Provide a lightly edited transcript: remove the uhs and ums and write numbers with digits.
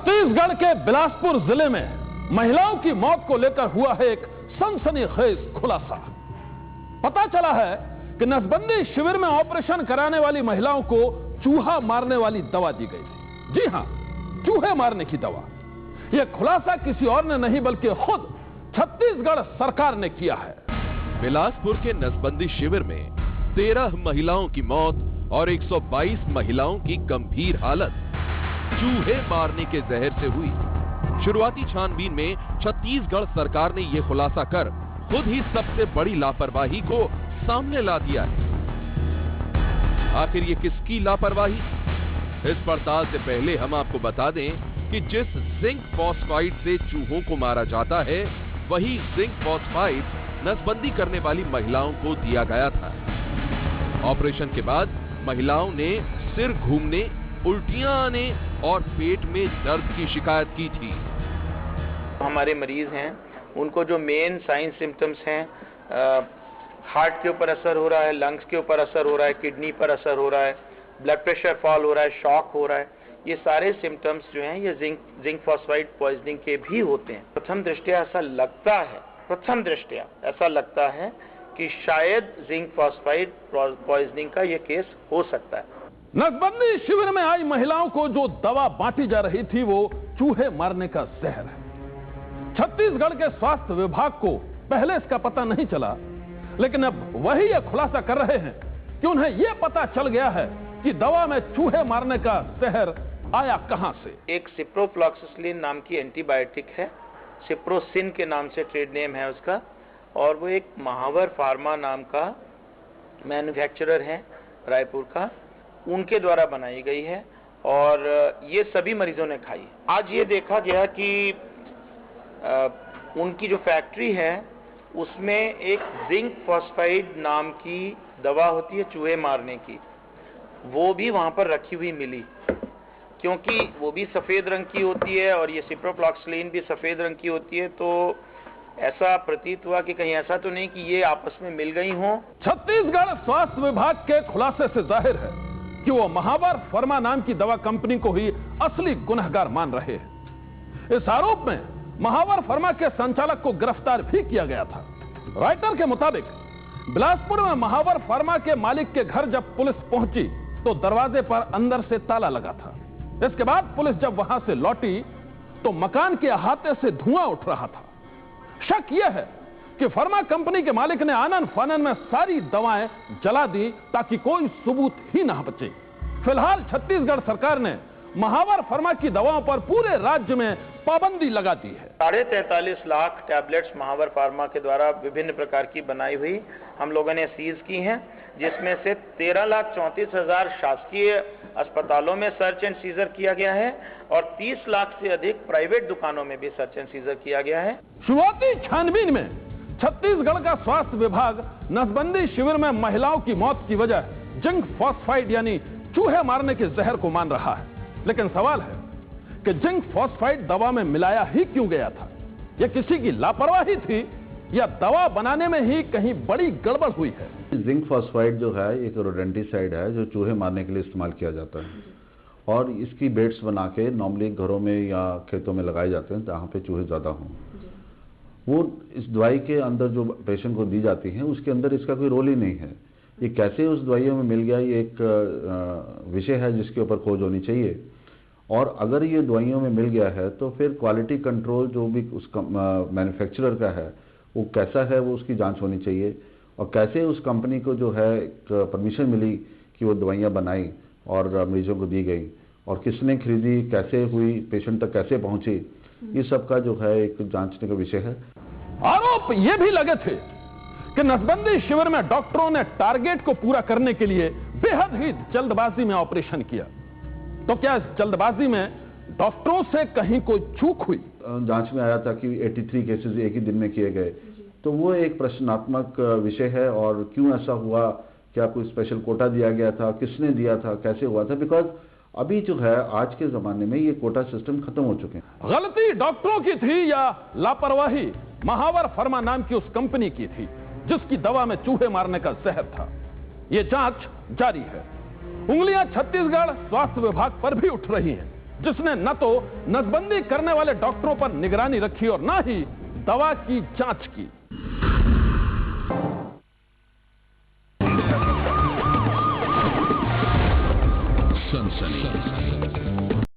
छत्तीसगढ़ के बिलासपुर जिले में महिलाओं की मौत को लेकर हुआ है एक सनसनीखेज खुलासा। पता चला है कि नसबंदी शिविर में ऑपरेशन कराने वाली महिलाओं को चूहा मारने वाली दवा दी गई थी। जी हां, चूहे मारने की दवा। यह खुलासा किसी और ने नहीं बल्कि खुद छत्तीसगढ़ सरकार ने किया है। बिलासपुर के नसबंदी शिविर में 13 महिलाओं की मौत और 122 महिलाओं की गंभीर हालत चूहे मारने के जहर से हुई। शुरुआती छानबीन में छत्तीसगढ़ सरकार ने यह खुलासा कर खुद ही सबसे बड़ी लापरवाही को सामने ला दिया है। आखिर ये किसकी लापरवाही? इस पड़ताल से पहले हम आपको बता दें कि जिस जिंक फॉस्फाइड से चूहों को मारा जाता है, वही जिंक फॉस्फाइड नसबंदी करने वाली महिलाओं को दिया गया था। ऑपरेशन के बाद महिलाओं ने सिर घूमने, उल्टियां आने और पेट में दर्द की शिकायत की थी। हमारे मरीज हैं, उनको जो मेन साइन सिम्टम्स हैं, हार्ट के ऊपर असर हो रहा है, लंग्स के ऊपर असर हो रहा है, किडनी पर असर हो रहा है, ब्लड प्रेशर फॉल हो रहा है, शॉक हो रहा है, ये सारे सिम्टम्स जो हैं ये जिंक फॉस्फाइड पॉइजनिंग के भी होते हैं। प्रथम दृष्टया ऐसा लगता है कि शायद जिंक फॉस्फाइड पॉइजनिंग का ये केस हो सकता है। नसबंदी शिविर में आई महिलाओं को जो दवा बांटी जा रही थी वो चूहे मारने का जहर है। छत्तीसगढ़ के स्वास्थ्य विभाग को पहले इसका पता नहीं चला, लेकिन अब वही यह खुलासा कर रहे हैं कि उन्हें यह पता चल गया है कि दवा में चूहे मारने का जहर आया कहां से। एक सिप्रोफ्लॉक्सासिलिन नाम की एंटीबायोटिक है, सिप्रोसिन के नाम से ट्रेड नेम है उसका, और वो एक महावर फार्मा नाम का मैन्युफैक्चरर है रायपुर का, उनके द्वारा बनाई गई है और ये सभी मरीजों ने खाई। आज ये देखा गया कि उनकी जो फैक्ट्री है उसमें एक जिंक फॉस्फाइड नाम की दवा होती है चूहे मारने की, वो भी वहां पर रखी हुई मिली, क्योंकि वो भी सफेद रंग की होती है और ये सिप्रोफ्लॉक्सासिलिन भी सफेद रंग की होती है। तो ऐसा प्रतीत हुआ कि कहीं ऐसा तो नहीं कि ये आपस में मिल गई हों। छत्तीसगढ़ स्वास्थ्य विभाग के खुलासे से जाहिर है कि वो महावर फर्मा नाम की दवा कंपनी को ही असली गुनहगार मान रहे हैं। इस आरोप में महावर फर्मा के संचालक को गिरफ्तार भी किया गया था। राइटर के मुताबिक बिलासपुर में महावर फर्मा के मालिक के घर जब पुलिस पहुंची तो दरवाजे पर अंदर से ताला लगा था। इसके बाद पुलिस जब वहां से लौटी तो मकान के अहाते से धुआं उठ रहा था। शक यह है कि फर्मा कंपनी के मालिक ने आनन फानन में सारी दवाएं जला दी ताकि कोई सबूत ही ना बचे। फिलहाल छत्तीसगढ़ सरकार ने महावर फर्मा की दवाओं पर पूरे राज्य में पाबंदी लगा दी है। 43.5 लाख टैबलेट्स महावर फार्मा के द्वारा विभिन्न प्रकार की बनाई हुई हम लोगों ने सीज की हैं, जिसमें से 13,34,000 शासकीय अस्पतालों में सर्च एंड सीजर किया गया है और 30 लाख से अधिक प्राइवेट दुकानों में भी सर्च एंड सीजर किया गया है। शुरुआती छानबीन में छत्तीसगढ़ का स्वास्थ्य विभाग नसबंदी शिविर में महिलाओं की मौत की वजह जिंक फॉस्फाइड यानी चूहे मारने के जहर को मान रहा है, लेकिन सवाल है कि जिंक फॉस्फाइड दवा में मिलाया ही क्यों गया था? यह किसी की लापरवाही थी या दवा बनाने में ही कहीं बड़ी गड़बड़ हुई है? जिंक फॉस्फाइड जो है एक रोडेंटिसाइड है जो चूहे मारने के लिए इस्तेमाल किया जाता है और इसकी बेड्स बना के नॉर्मली घरों में या खेतों में लगाए जाते हैं जहाँ पे चूहे ज़्यादा हों। वो इस दवाई के अंदर जो पेशेंट को दी जाती है उसके अंदर इसका कोई रोल ही नहीं है। ये कैसे उस दवाइयों में मिल गया, ये एक विषय है जिसके ऊपर खोज होनी चाहिए। और अगर ये दवाइयों में मिल गया है तो फिर क्वालिटी कंट्रोल जो भी उसका मैन्युफैक्चरर का है वो कैसा है, वो उसकी जांच होनी चाहिए और कैसे उस कंपनी को जो है परमिशन मिली कि वो दवाइयाँ बनाई और मरीजों को दी गई और किसने खरीदी, कैसे हुई, पेशेंट तक कैसे पहुंची, ये सब का जो है एक जांचने का विषय है। आरोप ये भी लगे थे कि नसबंदी शिविर में डॉक्टरों ने टारगेट को पूरा करने के लिए बेहद ही जल्दबाजी में ऑपरेशन किया। तो क्या इस जल्दबाजी में डॉक्टरों से कहीं कोई चूक हुई? जांच में आया था कि 83 केसेस एक ही दिन में किए गए, तो वो एक प्रश्नात्मक विषय है। और क्यों ऐसा हुआ, क्या कोई स्पेशल कोटा दिया गया था, किसने दिया था, कैसे हुआ था? बिकॉज अभी जो है आज के जमाने में ये कोटा सिस्टम खत्म हो चुके हैं। गलती डॉक्टरों की थी या लापरवाही महावर फर्मा नाम की उस कंपनी की थी जिसकी दवा में चूहे मारने का जहर था? ये जांच जारी है। उंगलियां छत्तीसगढ़ स्वास्थ्य विभाग पर भी उठ रही हैं, जिसने न तो नसबंदी करने वाले डॉक्टरों पर निगरानी रखी और न ही दवा की जांच की।